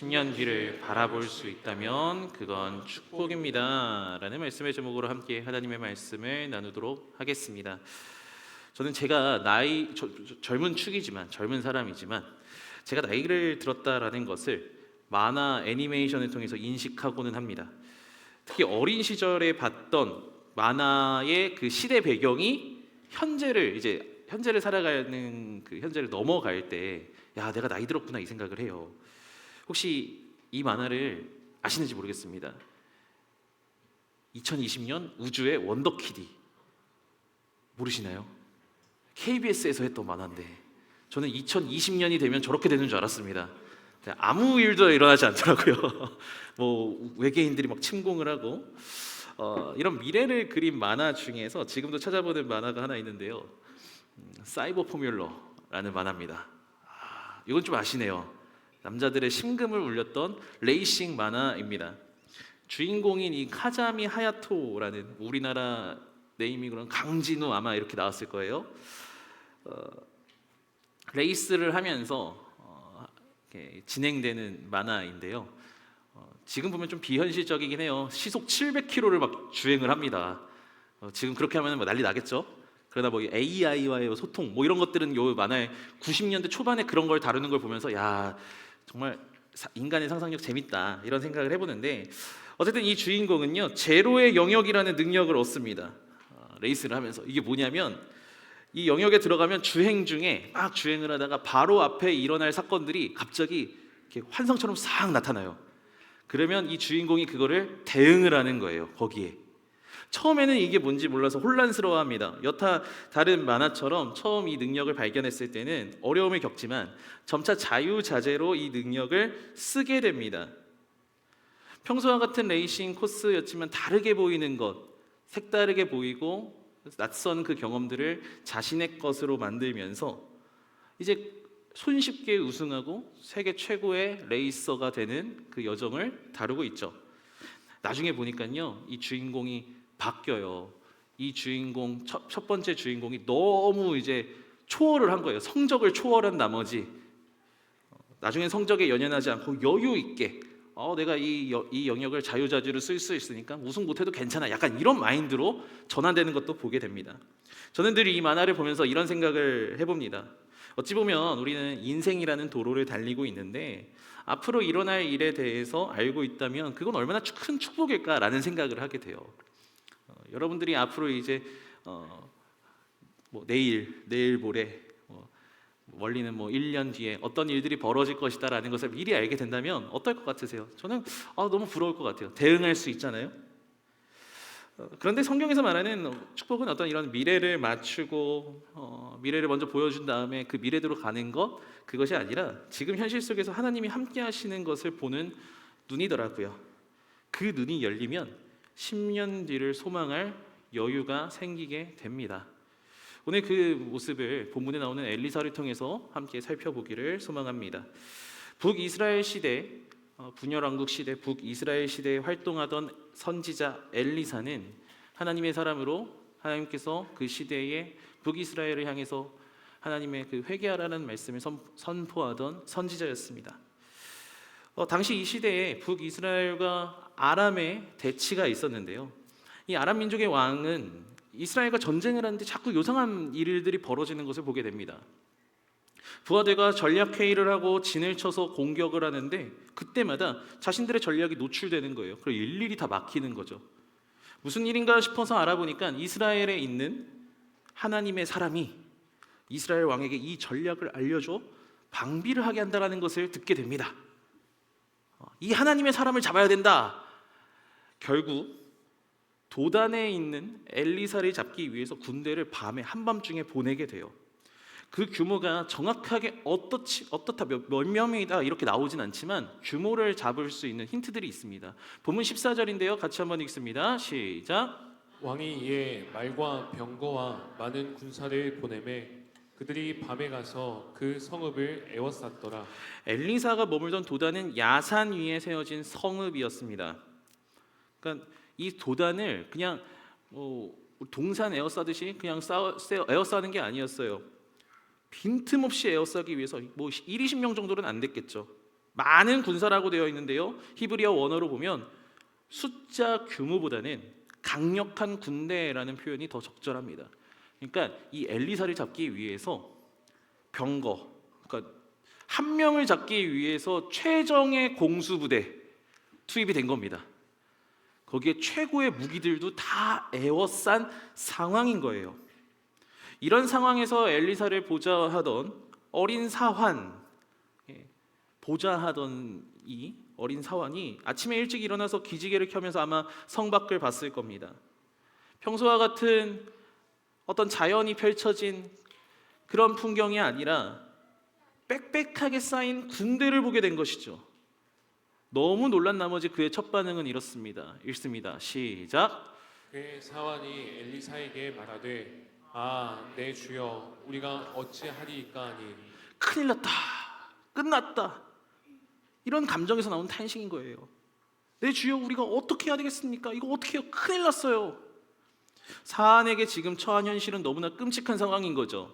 10년 뒤를 바라볼 수 있다면 그건 축복입니다 라는 말씀의 제목으로 함께 하나님의 말씀을 나누도록 하겠습니다. 저는 제가 젊은 축이지만 젊은 사람이지만 제가 나이를 들었다라는 것을 만화 애니메이션을 통해서 인식하고는 합니다. 특히 어린 시절에 봤던 만화의 그 시대 배경이 현재를 살아가는 그 현재를 넘어갈 때, 야, 내가 나이 들었구나 이 생각을 해요. 혹시 이 만화를 아시는지 모르겠습니다. 2020년 우주의 원더키디 모르시나요? KBS에서 했던 만화인데 저는 2020년이 되면 저렇게 되는 줄 알았습니다. 아무 일도 일어나지 않더라고요. 뭐 외계인들이 막 침공을 하고 이런 미래를 그린 만화 중에서 지금도 찾아보는 만화가 하나 있는데요. 사이버 포뮬러라는 만화입니다. 이건 좀 아시네요. 남자들의 심금을 울렸던 레이싱 만화입니다. 주인공인 이 카자미 하야토라는 우리나라 네이밍으로는 강진우 아마 이렇게 나왔을 거예요. 레이스를 하면서 이렇게 진행되는 만화인데요. 지금 보면 좀 비현실적이긴 해요. 시속 700km를 막 주행을 합니다. 지금 그렇게 하면 뭐 난리 나겠죠. 그러다 뭐 AI와의 소통 뭐 이런 것들은 요 만화의 90년대 초반에 그런 걸 다루는 걸 보면서 야, 정말 인간의 상상력 재밌다 이런 생각을 해보는데, 어쨌든 이 주인공은요 제로의 영역이라는 능력을 얻습니다. 레이스를 하면서 이게 뭐냐면 이 영역에 들어가면 주행 중에 막 주행을 하다가 바로 앞에 일어날 사건들이 갑자기 이렇게 환상처럼 싹 나타나요. 그러면 이 주인공이 그거를 대응을 하는 거예요. 거기에 처음에는 이게 뭔지 몰라서 혼란스러워합니다. 여타 다른 만화처럼 처음 이 능력을 발견했을 때는 어려움을 겪지만 점차 자유자재로 이 능력을 쓰게 됩니다. 평소와 같은 레이싱 코스였지만 다르게 보이는 것, 색다르게 보이고 낯선 그 경험들을 자신의 것으로 만들면서 이제 손쉽게 우승하고 세계 최고의 레이서가 되는 그 여정을 다루고 있죠. 나중에 보니까요 이 주인공이 바뀌어요. 이 주인공 첫 번째 주인공이 너무 이제 초월을 한 거예요. 성적을 초월한 나머지 나중에 성적에 연연하지 않고 여유 있게 내가 이 영역을 자유자재로 쓸 수 있으니까 우승 못해도 괜찮아. 약간 이런 마인드로 전환되는 것도 보게 됩니다. 저는 늘 이 만화를 보면서 이런 생각을 해봅니다. 어찌 보면 우리는 인생이라는 도로를 달리고 있는데 앞으로 일어날 일에 대해서 알고 있다면 그건 얼마나 큰 축복일까라는 생각을 하게 돼요. 여러분들이 앞으로 이제 뭐 내일 모레 멀리는 뭐 1년 뒤에 어떤 일들이 벌어질 것이다라는 것을 미리 알게 된다면 어떨 것 같으세요? 저는 너무 부러울 것 같아요. 대응할 수 있잖아요. 그런데 성경에서 말하는 축복은 어떤 이런 미래를 맞추고 미래를 먼저 보여준 다음에 그 미래대로 가는 것, 그것이 아니라 지금 현실 속에서 하나님이 함께 하시는 것을 보는 눈이더라고요. 그 눈이 열리면 10년 뒤를 소망할 여유가 생기게 됩니다. 오늘 그 모습을 본문에 나오는 엘리사를 통해서 함께 살펴보기를 소망합니다. 북이스라엘 시대, 분열 왕국 시대, 북이스라엘 시대에 활동하던 선지자 엘리사는 하나님의 사람으로 하나님께서 그 시대에 북이스라엘을 향해서 하나님의 그 회개하라는 말씀을 선포하던 선지자였습니다. 당시 이 시대에 북이스라엘과 아람의 대치가 있었는데요. 이 아람 민족의 왕은 이스라엘과 전쟁을 하는데 자꾸 요상한 일들이 벌어지는 것을 보게 됩니다. 부하들과 전략 회의를 하고 진을 쳐서 공격을 하는데 그때마다 자신들의 전략이 노출되는 거예요. 그리고 일일이 다 막히는 거죠. 무슨 일인가 싶어서 알아보니까 이스라엘에 있는 하나님의 사람이 이스라엘 왕에게 이 전략을 알려줘 방비를 하게 한다는 것을 듣게 됩니다. 이 하나님의 사람을 잡아야 된다. 결국 도단에 있는 엘리사를 잡기 위해서 군대를 밤에 한밤중에 보내게 돼요. 그 규모가 정확하게 어떻다 몇 명이다 이렇게 나오진 않지만 규모를 잡을 수 있는 힌트들이 있습니다. 본문 14절인데요. 같이 한번 읽습니다. 시작. 왕이 이에 말과 병거와 많은 군사를 보내매 그들이 밤에 가서 그 성읍을 에워쌌더라. 엘리사가 머물던 도단은 야산 위에 세워진 성읍이었습니다. 그러니까 이 도단을 그냥 동산 에워싸듯이 그냥 에워싸는 게 아니었어요. 빈틈없이 에워싸기 위해서 뭐 1, 20명 정도는 안 됐겠죠. 많은 군사라고 되어 있는데요. 히브리어 원어로 보면 숫자 규모보다는 강력한 군대라는 표현이 더 적절합니다. 그러니까 이 엘리사를 잡기 위해서 병거, 그러니까 한 명을 잡기 위해서 최정의 공수부대 투입이 된 겁니다. 거기에 최고의 무기들도 다 에워싼 상황인 거예요. 이런 상황에서 엘리사를 보좌하던 어린 사환, 보좌하던 이 어린 사환이 아침에 일찍 일어나서 기지개를 켜면서 아마 성 밖을 봤을 겁니다. 평소와 같은 어떤 자연이 펼쳐진 그런 풍경이 아니라 빽빽하게 쌓인 군대를 보게 된 것이죠. 너무 놀란 나머지 그의 첫 반응은 이렇습니다. 읽습니다. 시작. 그의 사환이 엘리사에게 말하되 내 주여 우리가 어찌하리이까 하니 큰일 났다. 끝났다. 이런 감정에서 나온 탄식인 거예요. 내 주여 우리가 어떻게 해야 되겠습니까? 이거 어떻게 해요? 큰일 났어요. 사안에게 지금 처한 현실은 너무나 끔찍한 상황인 거죠.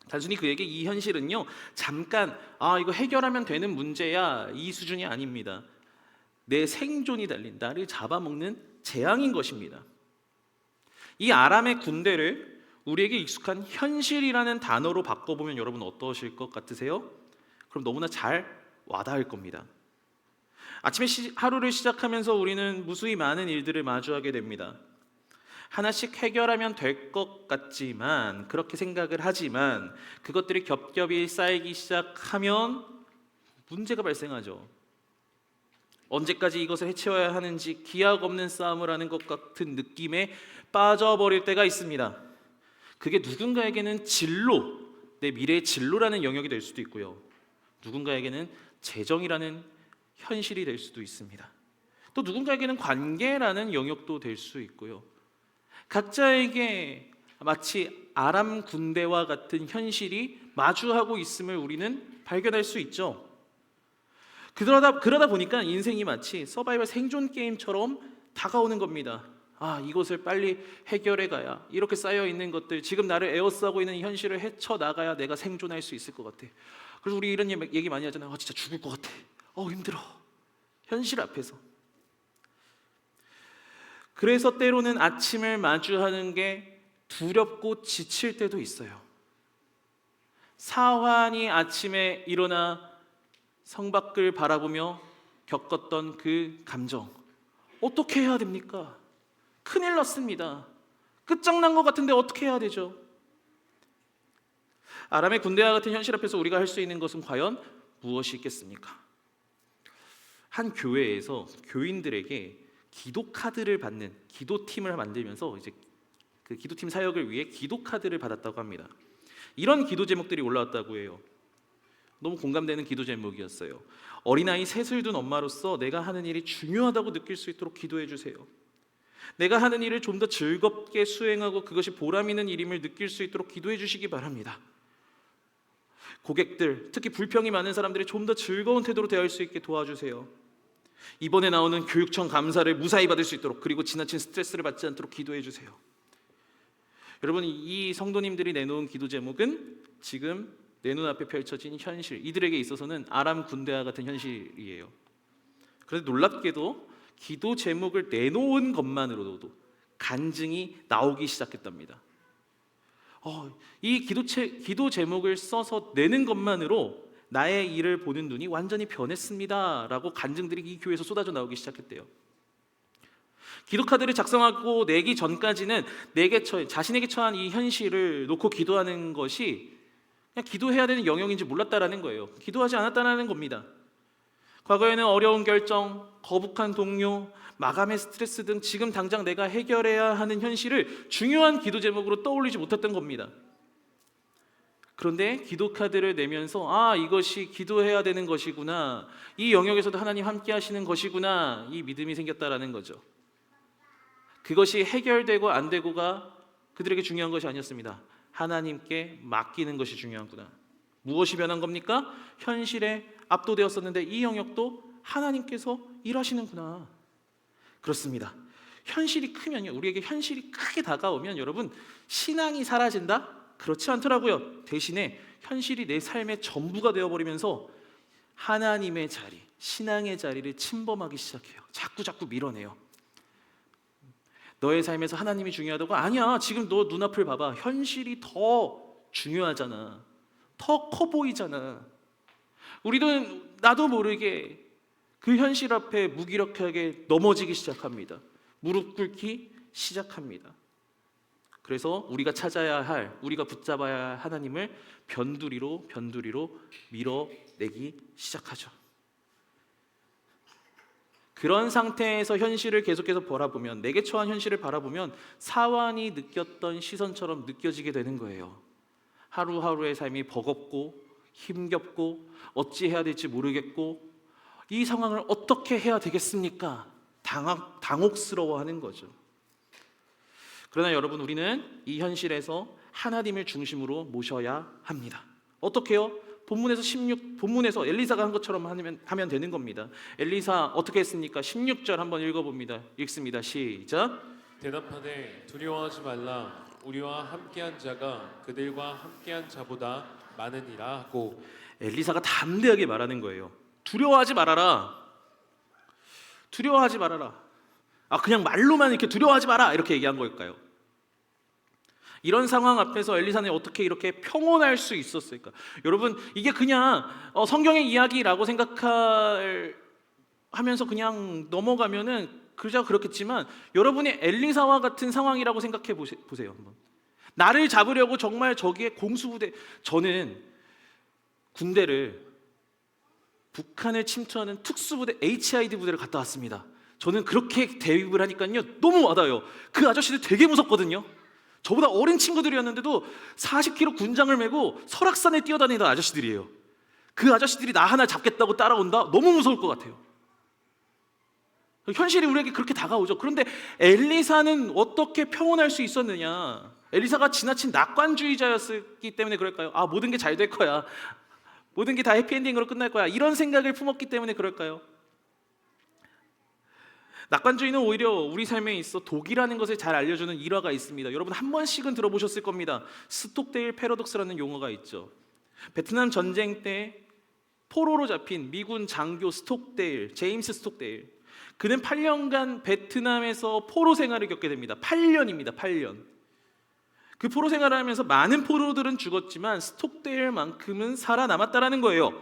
단순히 그에게 이 현실은요, 잠깐 이거 해결하면 되는 문제야, 이 수준이 아닙니다. 내 생존이 달린, 나를 잡아먹는 재앙인 것입니다. 이 아람의 군대를 우리에게 익숙한 현실이라는 단어로 바꿔보면 여러분 어떠실 것 같으세요? 그럼 너무나 잘 와닿을 겁니다. 아침에 하루를 시작하면서 우리는 무수히 많은 일들을 마주하게 됩니다. 하나씩 해결하면 될 것 같지만, 그렇게 생각을 하지만 그것들이 겹겹이 쌓이기 시작하면 문제가 발생하죠. 언제까지 이것을 해치워야 하는지 기약 없는 싸움을 하는 것 같은 느낌에 빠져버릴 때가 있습니다. 그게 누군가에게는 진로, 내 미래의 진로라는 영역이 될 수도 있고요. 누군가에게는 재정이라는 현실이 될 수도 있습니다. 또 누군가에게는 관계라는 영역도 될 수 있고요. 각자에게 마치 아람 군대와 같은 현실이 마주하고 있음을 우리는 발견할 수 있죠. 그러다 보니까 인생이 마치 서바이벌 생존 게임처럼 다가오는 겁니다. 이것을 빨리 해결해 가야, 이렇게 쌓여 있는 것들, 지금 나를 에워싸고 있는 이 현실을 헤쳐 나가야 내가 생존할 수 있을 것 같아. 그래서 우리 이런 얘기 많이 하잖아요. 진짜 죽을 것 같아. 힘들어. 현실 앞에서. 그래서 때로는 아침을 마주하는 게 두렵고 지칠 때도 있어요. 사환이 아침에 일어나 성 밖을 바라보며 겪었던 그 감정, 어떻게 해야 됩니까? 큰일 났습니다. 끝장난 것 같은데 어떻게 해야 되죠? 아람의 군대와 같은 현실 앞에서 우리가 할 수 있는 것은 과연 무엇이 있겠습니까? 한 교회에서 교인들에게 기도 카드를 받는 기도팀을 만들면서 이제 그 기도팀 사역을 위해 기도 카드를 받았다고 합니다. 이런 기도 제목들이 올라왔다고 해요. 너무 공감되는 기도 제목이었어요. 어린아이 셋을 둔 엄마로서 내가 하는 일이 중요하다고 느낄 수 있도록 기도해 주세요. 내가 하는 일을 좀 더 즐겁게 수행하고 그것이 보람 있는 일임을 느낄 수 있도록 기도해 주시기 바랍니다. 고객들, 특히 불평이 많은 사람들이 좀 더 즐거운 태도로 대할 수 있게 도와주세요. 이번에 나오는 교육청 감사를 무사히 받을 수 있도록, 그리고 지나친 스트레스를 받지 않도록 기도해 주세요. 여러분, 이 성도님들이 내놓은 기도 제목은 지금 내 눈앞에 펼쳐진 현실, 이들에게 있어서는 아람 군대와 같은 현실이에요. 그런데 놀랍게도 기도 제목을 내놓은 것만으로도 간증이 나오기 시작했답니다. 이 기도 제목을 써서 내는 것만으로 나의 일을 보는 눈이 완전히 변했습니다 라고 간증들이 이 교회에서 쏟아져 나오기 시작했대요. 기도 카드를 작성하고 내기 전까지는 자신에게 처한 이 현실을 놓고 기도하는 것이 그냥 기도해야 되는 영역인지 몰랐다라는 거예요. 기도하지 않았다는 겁니다. 과거에는 어려운 결정, 거북한 동료, 마감의 스트레스 등 지금 당장 내가 해결해야 하는 현실을 중요한 기도 제목으로 떠올리지 못했던 겁니다. 그런데 기도 카드를 내면서 이것이 기도해야 되는 것이구나, 이 영역에서도 하나님 함께 하시는 것이구나, 이 믿음이 생겼다라는 거죠. 그것이 해결되고 안 되고가 그들에게 중요한 것이 아니었습니다. 하나님께 맡기는 것이 중요하구나. 무엇이 변한 겁니까? 현실에 압도되었었는데 이 영역도 하나님께서 일하시는구나. 그렇습니다. 현실이 크면요, 우리에게 현실이 크게 다가오면 여러분, 신앙이 사라진다? 그렇지 않더라고요. 대신에 현실이 내 삶의 전부가 되어버리면서 하나님의 자리, 신앙의 자리를 침범하기 시작해요. 자꾸 밀어내요. 너의 삶에서 하나님이 중요하다고? 아니야. 지금 너 눈앞을 봐봐. 현실이 더 중요하잖아. 더 커 보이잖아. 우리도 나도 모르게 그 현실 앞에 무기력하게 넘어지기 시작합니다. 무릎 꿇기 시작합니다. 그래서 우리가 찾아야 할, 우리가 붙잡아야 할 하나님을 변두리로 밀어내기 시작하죠. 그런 상태에서 현실을 계속해서 바라보면, 내게 처한 현실을 바라보면 사완이 느꼈던 시선처럼 느껴지게 되는 거예요. 하루하루의 삶이 버겁고 힘겹고 어찌해야 될지 모르겠고 이 상황을 어떻게 해야 되겠습니까? 당혹스러워하는 거죠. 그러나 여러분, 우리는 이 현실에서 하나님을 중심으로 모셔야 합니다. 어떻게요? 본문에서 엘리사가 한 것처럼 하면 되는 겁니다. 엘리사 어떻게 했습니까? 16절 한번 읽어봅니다. 읽습니다. 시작. 대답하되 두려워하지 말라. 우리와 함께한 자가 그들과 함께한 자보다 많으니라 하고. 엘리사가 담대하게 말하는 거예요. 두려워하지 말아라. 두려워하지 말아라. 그냥 말로만 이렇게 두려워하지 마라 이렇게 얘기한 걸까요? 이런 상황 앞에서 엘리사는 어떻게 이렇게 평온할 수 있었을까? 여러분, 이게 그냥 성경의 이야기라고 생각하면서 그냥 넘어가면은 그저 그렇겠지만, 여러분이 엘리사와 같은 상황이라고 생각해 보세요. 한번. 나를 잡으려고 정말 저기에 공수부대, 저는 군대를, 북한을 침투하는 특수부대 HID 부대를 갔다 왔습니다. 저는 그렇게 대입을 하니까요 너무 와닿아요. 그 아저씨들 되게 무섭거든요. 저보다 어린 친구들이었는데도 40kg 군장을 메고 설악산에 뛰어다니던 아저씨들이에요. 그 아저씨들이 나 하나 잡겠다고 따라온다? 너무 무서울 것 같아요. 현실이 우리에게 그렇게 다가오죠. 그런데 엘리사는 어떻게 평온할 수 있었느냐? 엘리사가 지나친 낙관주의자였기 때문에 그럴까요? 모든 게 잘 될 거야. 모든 게 다 해피엔딩으로 끝날 거야. 이런 생각을 품었기 때문에 그럴까요? 낙관주의는 오히려 우리 삶에 있어 독이라는 것을 잘 알려주는 일화가 있습니다. 여러분 한 번씩은 들어보셨을 겁니다. 스톡데일 패러독스라는 용어가 있죠. 베트남 전쟁 때 포로로 잡힌 미군 장교 스톡데일, 제임스 스톡데일. 그는 8년간 베트남에서 포로 생활을 겪게 됩니다. 8년입니다. 8년. 그 포로 생활을 하면서 많은 포로들은 죽었지만 스톡데일만큼은 살아남았다라는 거예요.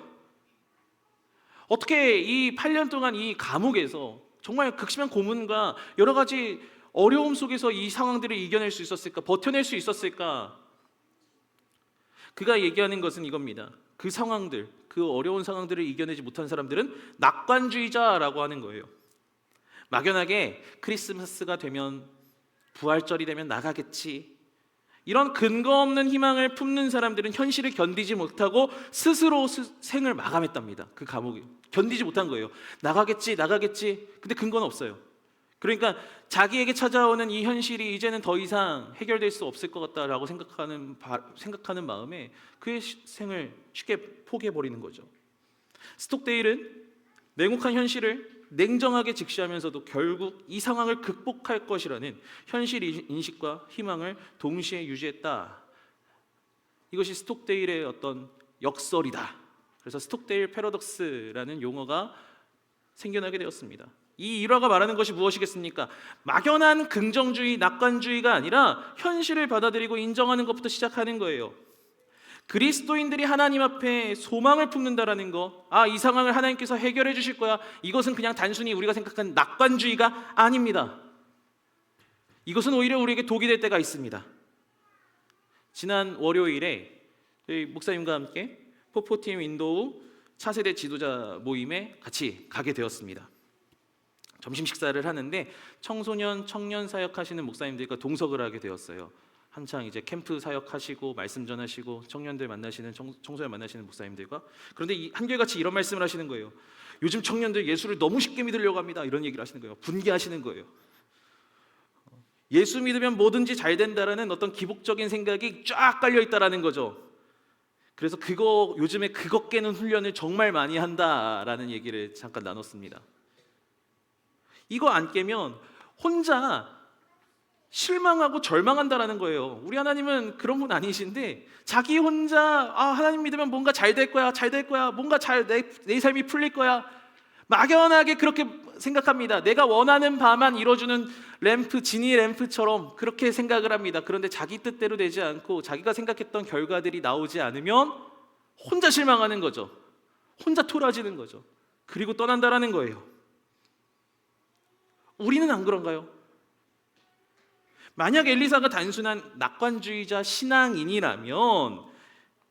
어떻게 이 8년 동안 이 감옥에서 정말 극심한 고문과 여러 가지 어려움 속에서 이 상황들을 이겨낼 수 있었을까? 버텨낼 수 있었을까? 그가 얘기하는 것은 이겁니다. 그 상황들, 그 어려운 상황들을 이겨내지 못한 사람들은 낙관주의자라고 하는 거예요. 막연하게 크리스마스가 되면, 부활절이 되면 나가겠지, 이런 근거 없는 희망을 품는 사람들은 현실을 견디지 못하고 스스로 생을 마감했답니다. 그 감옥에 견디지 못한 거예요. 나가겠지. 근데 근거는 없어요. 그러니까 자기에게 찾아오는 이 현실이 이제는 더 이상 해결될 수 없을 것 같다라고 생각하는 마음에 그의 생을 쉽게 포기해버리는 거죠. 스톡데일은 냉혹한 현실을 냉정하게 직시하면서도 결국 이 상황을 극복할 것이라는 현실 인식과 희망을 동시에 유지했다. 이것이 스톡데일의 어떤 역설이다. 그래서 스톡데일 패러독스라는 용어가 생겨나게 되었습니다. 이 일화가 말하는 것이 무엇이겠습니까? 막연한 긍정주의, 낙관주의가 아니라 현실을 받아들이고 인정하는 것부터 시작하는 거예요. 그리스도인들이 하나님 앞에 소망을 품는다라는 거, 이 상황을 하나님께서 해결해 주실 거야, 이것은 그냥 단순히 우리가 생각하는 낙관주의가 아닙니다. 이것은 오히려 우리에게 독이 될 때가 있습니다. 지난 월요일에 저희 목사님과 함께 포포팀 윈도우 차세대 지도자 모임에 같이 가게 되었습니다. 점심 식사를 하는데 청소년, 청년 사역하시는 목사님들과 동석을 하게 되었어요. 한창 이제 캠프 사역하시고 말씀 전하시고 청년들 만나시는, 청소년 만나시는 목사님들과. 그런데 한결같이 이런 말씀을 하시는 거예요. 요즘 청년들 예수를 너무 쉽게 믿으려고 합니다. 이런 얘기를 하시는 거예요. 분개하시는 거예요. 예수 믿으면 뭐든지 잘 된다라는 어떤 기복적인 생각이 쫙 깔려 있다라는 거죠. 그래서 요즘에 그거 깨는 훈련을 정말 많이 한다라는 얘기를 잠깐 나눴습니다. 이거 안 깨면 혼자 실망하고 절망한다라는 거예요. 우리 하나님은 그런 분 아니신데 자기 혼자 하나님 믿으면 뭔가 잘 될 거야, 잘 될 거야, 뭔가 내 삶이 풀릴 거야, 막연하게 그렇게 생각합니다. 내가 원하는 바만 이뤄주는 램프, 지니 램프처럼 그렇게 생각을 합니다. 그런데 자기 뜻대로 되지 않고 자기가 생각했던 결과들이 나오지 않으면 혼자 실망하는 거죠. 혼자 토라지는 거죠. 그리고 떠난다라는 거예요. 우리는 안 그런가요? 만약 엘리사가 단순한 낙관주의자 신앙인이라면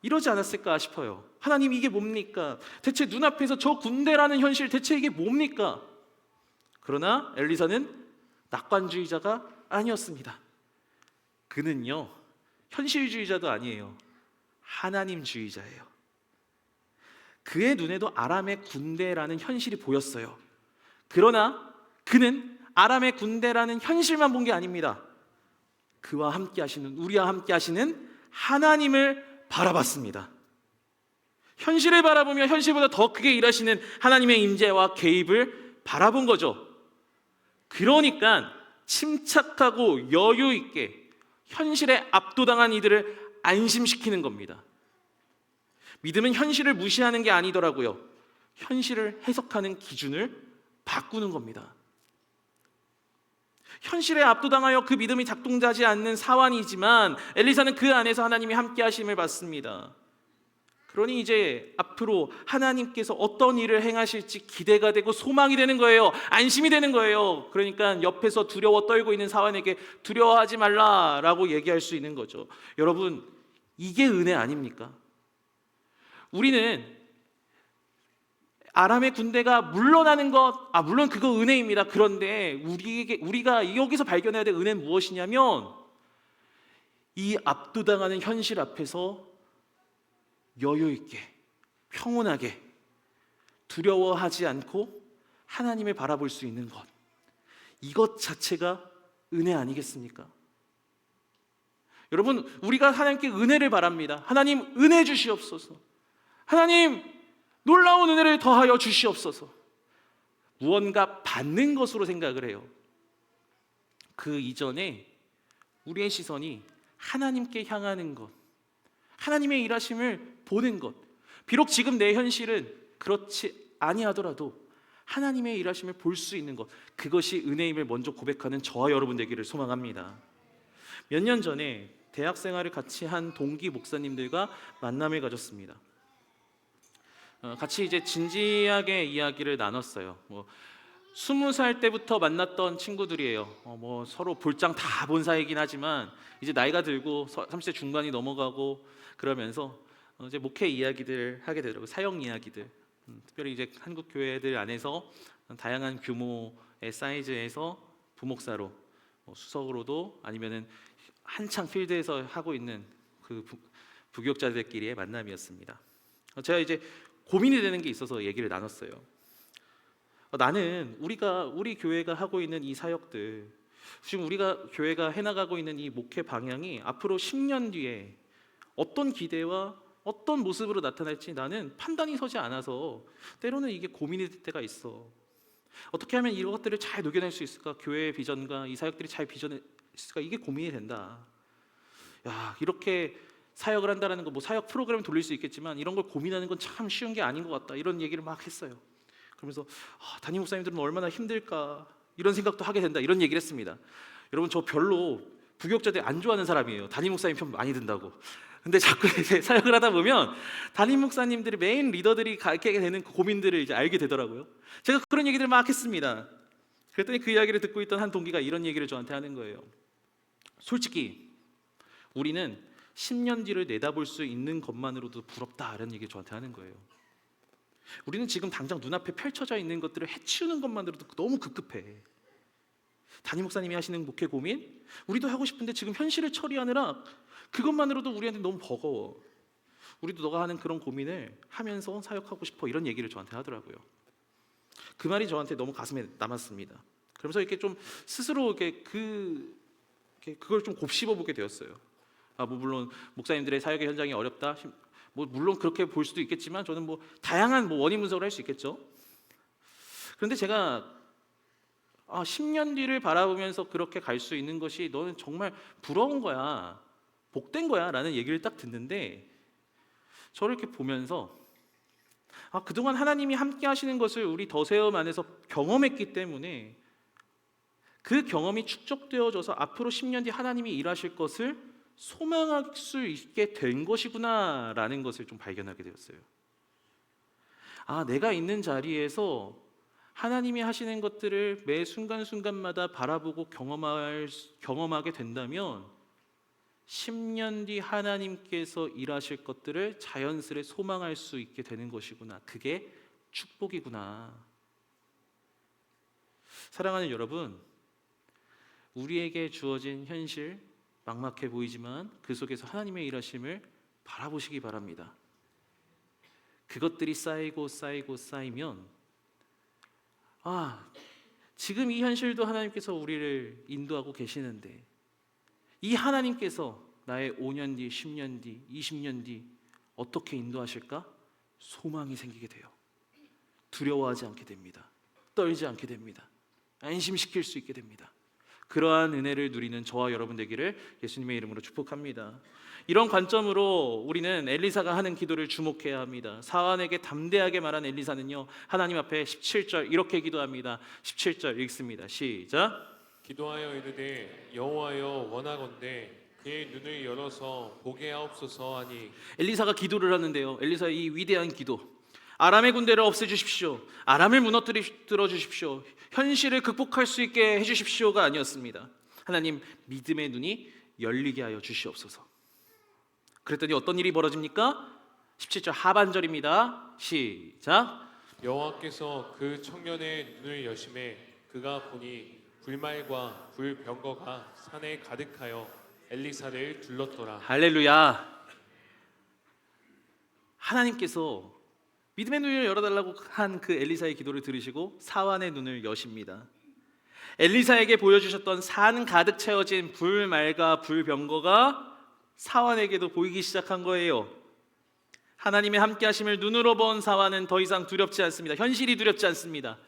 이러지 않았을까 싶어요. 하나님, 이게 뭡니까? 대체 눈앞에서 저 군대라는 현실, 대체 이게 뭡니까? 그러나 엘리사는 낙관주의자가 아니었습니다. 그는요, 현실주의자도 아니에요. 하나님주의자예요. 그의 눈에도 아람의 군대라는 현실이 보였어요. 그러나 그는 아람의 군대라는 현실만 본 게 아닙니다. 그와 함께 하시는, 우리와 함께 하시는 하나님을 바라봤습니다. 현실을 바라보며 현실보다 더 크게 일하시는 하나님의 임재와 개입을 바라본 거죠. 그러니까 침착하고 여유 있게 현실에 압도당한 이들을 안심시키는 겁니다. 믿음은 현실을 무시하는 게 아니더라고요. 현실을 해석하는 기준을 바꾸는 겁니다. 현실에 압도당하여 그 믿음이 작동하지 않는 사환이지만 엘리사는 그 안에서 하나님이 함께 하심을 받습니다. 그러니 이제 앞으로 하나님께서 어떤 일을 행하실지 기대가 되고 소망이 되는 거예요. 안심이 되는 거예요. 그러니까 옆에서 두려워 떨고 있는 사환에게 두려워하지 말라라고 얘기할 수 있는 거죠. 여러분, 이게 은혜 아닙니까? 우리는 아람의 군대가 물러나는 것, 물론 그거 은혜입니다. 그런데 우리가 여기서 발견해야 될 은혜는 무엇이냐면 이 압도당하는 현실 앞에서 여유 있게, 평온하게, 두려워하지 않고 하나님을 바라볼 수 있는 것, 이것 자체가 은혜 아니겠습니까? 여러분, 우리가 하나님께 은혜를 바랍니다. 하나님, 은혜 주시옵소서. 하나님, 놀라운 은혜를 더하여 주시옵소서. 무언가 받는 것으로 생각을 해요. 그 이전에 우리의 시선이 하나님께 향하는 것, 하나님의 일하심을 보는 것, 비록 지금 내 현실은 그렇지 아니하더라도 하나님의 일하심을 볼 수 있는 것, 그것이 은혜임을 먼저 고백하는 저와 여러분 되기를 소망합니다. 몇 년 전에 대학 생활을 같이 한 동기 목사님들과 만남을 가졌습니다. 같이 이제 진지하게 이야기를 나눴어요. 20살 때부터 만났던 친구들이에요. 서로 볼장 다 본 사이긴 하지만 이제 나이가 들고 30대 중반이 넘어가고 그러면서 이제 목회 이야기들 하게 되더라고요. 사역 이야기들. 특별히 이제 한국 교회들 안에서 다양한 규모의 사이즈에서 부목사로, 수석으로도 아니면은 한창 필드에서 하고 있는 그 부교육자들끼리의 만남이었습니다. 제가 이제 고민이 되는 게 있어서 얘기를 나눴어요. 나는 우리 교회가 하고 있는 이 사역들, 지금 우리가 교회가 해나가고 있는 이 목회 방향이 앞으로 10년 뒤에 어떤 기대와 어떤 모습으로 나타날지 나는 판단이 서지 않아서 때로는 이게 고민이 될 때가 있어. 어떻게 하면 이것들을 잘 녹여낼 수 있을까? 교회의 비전과 이 사역들이 잘 비전을 있을까? 이게 고민이 된다. 야, 이렇게 사역을 한다는 거, 사역 프로그램 돌릴 수 있겠지만 이런 걸 고민하는 건 참 쉬운 게 아닌 것 같다. 이런 얘기를 막 했어요. 그러면서 담임 목사님들은 얼마나 힘들까 이런 생각도 하게 된다. 이런 얘기를 했습니다. 여러분, 저 별로 부교육자들 안 좋아하는 사람이에요. 담임 목사님 편 많이 든다고. 근데 자꾸 이제 사역을 하다 보면 담임 목사님들이 메인 리더들이 갖게 되는 그 고민들을 이제 알게 되더라고요. 제가 그런 얘기들을 막 했습니다. 그랬더니 그 이야기를 듣고 있던 한 동기가 이런 얘기를 저한테 하는 거예요. 솔직히 우리는 10년 뒤를 내다볼 수 있는 것만으로도 부럽다라는 얘기를 저한테 하는 거예요. 우리는 지금 당장 눈앞에 펼쳐져 있는 것들을 해치우는 것만으로도 너무 급급해. 담임 목사님이 하시는 목회 고민, 우리도 하고 싶은데 지금 현실을 처리하느라 그것만으로도 우리한테 너무 버거워. 우리도 너가 하는 그런 고민을 하면서 사역하고 싶어. 이런 얘기를 저한테 하더라고요. 그 말이 저한테 너무 가슴에 남았습니다. 그러면서 이렇게 좀 스스로 그걸 좀 곱씹어 보게 되었어요. 물론 목사님들의 사역의 현장이 어렵다. 물론 그렇게 볼 수도 있겠지만 저는 다양한 원인 분석을 할 수 있겠죠. 그런데 제가 10년 뒤를 바라보면서 그렇게 갈 수 있는 것이 너는 정말 부러운 거야, 복된 거야 라는 얘기를 딱 듣는데, 저를 이렇게 보면서 그동안 하나님이 함께 하시는 것을 우리 더세움 안에서 경험했기 때문에 그 경험이 축적되어져서 앞으로 10년 뒤 하나님이 일하실 것을 소망할 수 있게 된 것이구나 라는 것을 좀 발견하게 되었어요. 내가 있는 자리에서 하나님이 하시는 것들을 매 순간순간마다 바라보고 경험하게 된다면 10년 뒤 하나님께서 일하실 것들을 자연스레 소망할 수 있게 되는 것이구나. 그게 축복이구나. 사랑하는 여러분, 우리에게 주어진 현실 막막해 보이지만 그 속에서 하나님의 일하심을 바라보시기 바랍니다. 그것들이 쌓이고 쌓이면 지금 이 현실도 하나님께서 우리를 인도하고 계시는데 이 하나님께서 나의 5년 뒤, 10년 뒤, 20년 뒤 어떻게 인도하실까? 소망이 생기게 돼요. 두려워하지 않게 됩니다. 떨지 않게 됩니다. 안심시킬 수 있게 됩니다. 그러한 은혜를 누리는 저와 여러분 되기를 예수님의 이름으로 축복합니다. 이런 관점으로 우리는 엘리사가 하는 기도를 주목해야 합니다. 사환에게 담대하게 말한 엘리사는요, 하나님 앞에 17절 이렇게 기도합니다. 17절 읽습니다. 시작. 기도하여 이르되 여호와여 원하건대 그의 눈을 열어서 보게 하옵소서 하니. 엘리사가 기도를 하는데요, 엘리사의 이 위대한 기도, 아람의 군대를 없애주십시오, 아람을 무너뜨려 주십시오, 현실을 극복할 수 있게 해주십시오가 아니었습니다. 하나님, 믿음의 눈이 열리게 하여 주시옵소서. 그랬더니 어떤 일이 벌어집니까? 17절 하반절입니다. 시작. 여호와께서 그 청년의 눈을 여심해 그가 보니 불말과 불병거가 산에 가득하여 엘리사를 둘렀더라. 할렐루야. 하나님께서 믿음의 눈을 열어달라고 한 그 엘리사의 기도를 들으시고 사환의 눈을 여십니다. 엘리사에게 보여주셨던 산 가득 채워진 불말과 불병거가 사환에게도 보이기 시작한 거예요. 하나님의 함께 하심을 눈으로 본 사환은 더 이상 두렵지 않습니다. 현실이 두렵지 않습니다.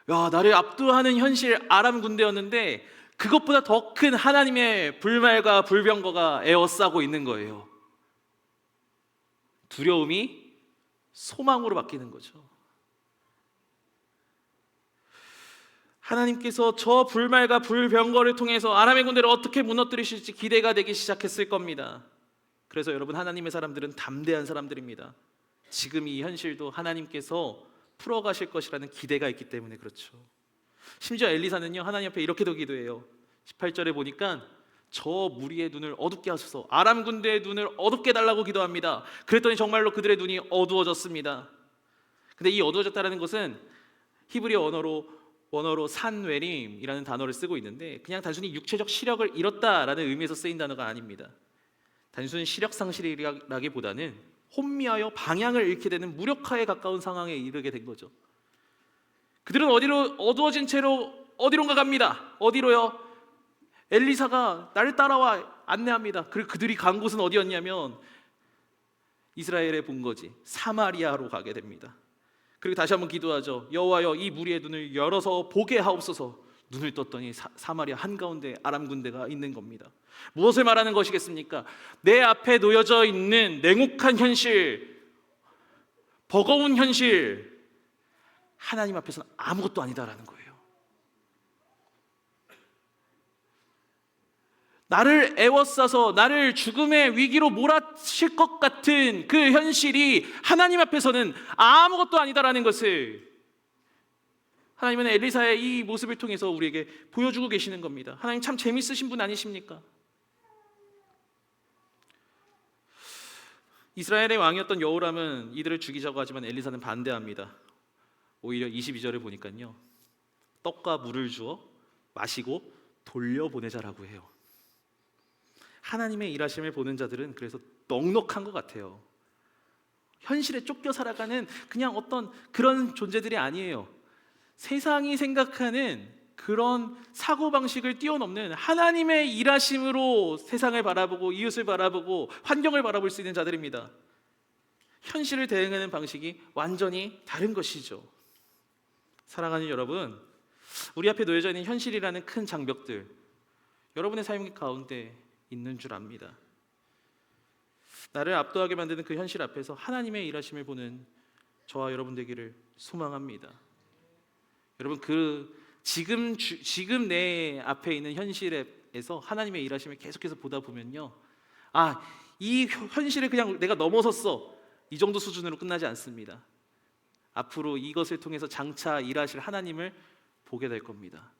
나를 압도하는 현실 아람 군대였는데 그것보다 더 큰 하나님의 불말과 불병거가 에워싸고 있는 거예요. 두려움이 소망으로 바뀌는 거죠. 하나님께서 저 불말과 불병거를 통해서 아람의 군대를 어떻게 무너뜨리실지 기대가 되기 시작했을 겁니다. 그래서 여러분, 하나님의 사람들은 담대한 사람들입니다. 지금 이 현실도 하나님께서 풀어가실 것이라는 기대가 있기 때문에 그렇죠. 심지어 엘리사는요, 하나님 앞에 이렇게도 기도해요. 18절에 보니까 저 무리의 눈을 어둡게 하소서, 아람 군대의 눈을 어둡게 달라고 기도합니다. 그랬더니 정말로 그들의 눈이 어두워졌습니다. 근데 이 어두워졌다는 것은 히브리 원어로 산웨림이라는 단어를 쓰고 있는데 그냥 단순히 육체적 시력을 잃었다라는 의미에서 쓰인 단어가 아닙니다. 단순 시력 상실이라기보다는 혼미하여 방향을 잃게 되는 무력화에 가까운 상황에 이르게 된 거죠. 그들은 어두워진 채로 어디론가 갑니다. 어디로요? 엘리사가 나를 따라와 안내합니다. 그리고 그들이 간 곳은 어디였냐면 이스라엘의 본거지 사마리아로 가게 됩니다. 그리고 다시 한번 기도하죠. 여호와여, 이 무리의 눈을 열어서 보게 하옵소서. 눈을 떴더니 사마리아 한가운데 아람 군대가 있는 겁니다. 무엇을 말하는 것이겠습니까? 내 앞에 놓여져 있는 냉혹한 현실, 버거운 현실, 하나님 앞에서는 아무것도 아니다라는 거예요. 나를 애워싸서 나를 죽음의 위기로 몰아칠 것 같은 그 현실이 하나님 앞에서는 아무것도 아니다라는 것을 하나님은 엘리사의 이 모습을 통해서 우리에게 보여주고 계시는 겁니다. 하나님 참 재밌으신 분 아니십니까? 이스라엘의 왕이었던 여호람은 이들을 죽이자고 하지만 엘리사는 반대합니다. 오히려 22절을 보니까요, 떡과 물을 주어 마시고 돌려보내자라고 해요. 하나님의 일하심을 보는 자들은 그래서 넉넉한 것 같아요. 현실에 쫓겨 살아가는 그냥 어떤 그런 존재들이 아니에요. 세상이 생각하는 그런 사고방식을 뛰어넘는 하나님의 일하심으로 세상을 바라보고 이웃을 바라보고 환경을 바라볼 수 있는 자들입니다. 현실을 대응하는 방식이 완전히 다른 것이죠. 사랑하는 여러분, 우리 앞에 놓여져 있는 현실이라는 큰 장벽들, 여러분의 삶 가운데 있는 줄 압니다. 나를 압도하게 만드는 그 현실 앞에서 하나님의 일하심을 보는 저와 여러분 되기를 소망합니다. 여러분, 지금 내 앞에 있는 현실에서 하나님의 일하심을 계속해서 보다 보면요, 이 현실을 그냥 내가 넘어섰어, 이 정도 수준으로 끝나지 않습니다. 앞으로 이것을 통해서 장차 일하실 하나님을 보게 될 겁니다.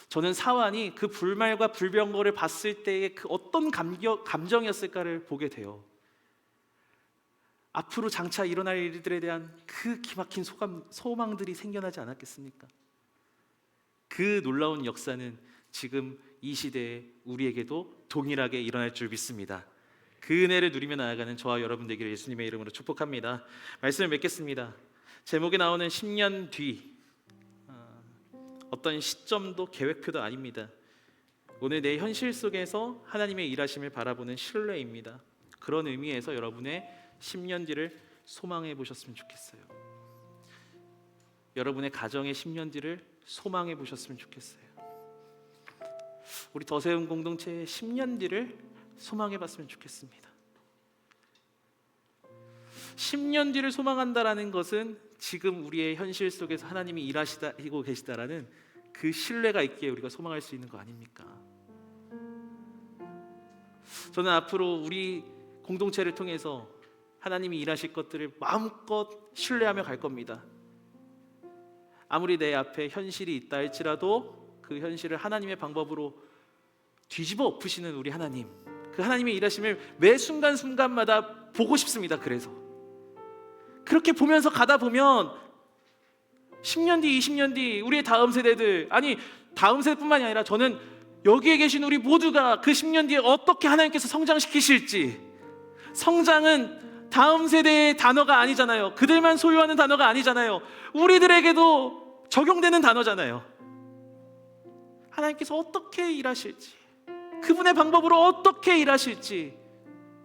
저는 사환이 그 불말과 불병거를 봤을 때의 그 어떤 감정이었을까를 보게 돼요. 앞으로 장차 일어날 일들에 대한 그 기막힌 소망들이 생겨나지 않았겠습니까? 그 놀라운 역사는 지금 이 시대에 우리에게도 동일하게 일어날 줄 믿습니다. 그 은혜를 누리며 나아가는 저와 여러분 되기를 예수님의 이름으로 축복합니다. 말씀을 맺겠습니다. 제목에 나오는 10년 뒤, 어떤 시점도 계획표도 아닙니다. 오늘 내 현실 속에서 하나님의 일하심을 바라보는 신뢰입니다. 그런 의미에서 여러분의 10년 뒤를 소망해 보셨으면 좋겠어요. 여러분의 가정의 10년 뒤를 소망해 보셨으면 좋겠어요. 우리 더세움 공동체의 10년 뒤를 소망해 봤으면 좋겠습니다. 10년 뒤를 소망한다라는 것은 지금 우리의 현실 속에서 하나님이 일하시고 계시다라는 그 신뢰가 있기에 우리가 소망할 수 있는 거 아닙니까? 저는 앞으로 우리 공동체를 통해서 하나님이 일하실 것들을 마음껏 신뢰하며 갈 겁니다. 아무리 내 앞에 현실이 있다 할지라도 그 현실을 하나님의 방법으로 뒤집어 엎으시는 우리 하나님, 그 하나님의 일하심을 매 순간순간마다 보고 싶습니다. 그래서 그렇게 보면서 가다 보면 10년 뒤, 20년 뒤 우리의 다음 세대들, 아니 다음 세대뿐만이 아니라 저는 여기에 계신 우리 모두가 그 10년 뒤에 어떻게 하나님께서 성장시키실지, 성장은 다음 세대의 단어가 아니잖아요. 그들만 소유하는 단어가 아니잖아요. 우리들에게도 적용되는 단어잖아요. 하나님께서 어떻게 일하실지, 그분의 방법으로 어떻게 일하실지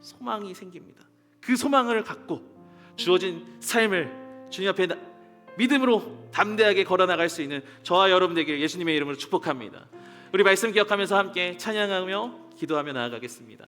소망이 생깁니다. 그 소망을 갖고 주어진 삶을 주님 앞에 믿음으로 담대하게 걸어나갈 수 있는 저와 여러분 되기를 예수님의 이름으로 축복합니다. 우리 말씀 기억하면서 함께 찬양하며 기도하며 나아가겠습니다.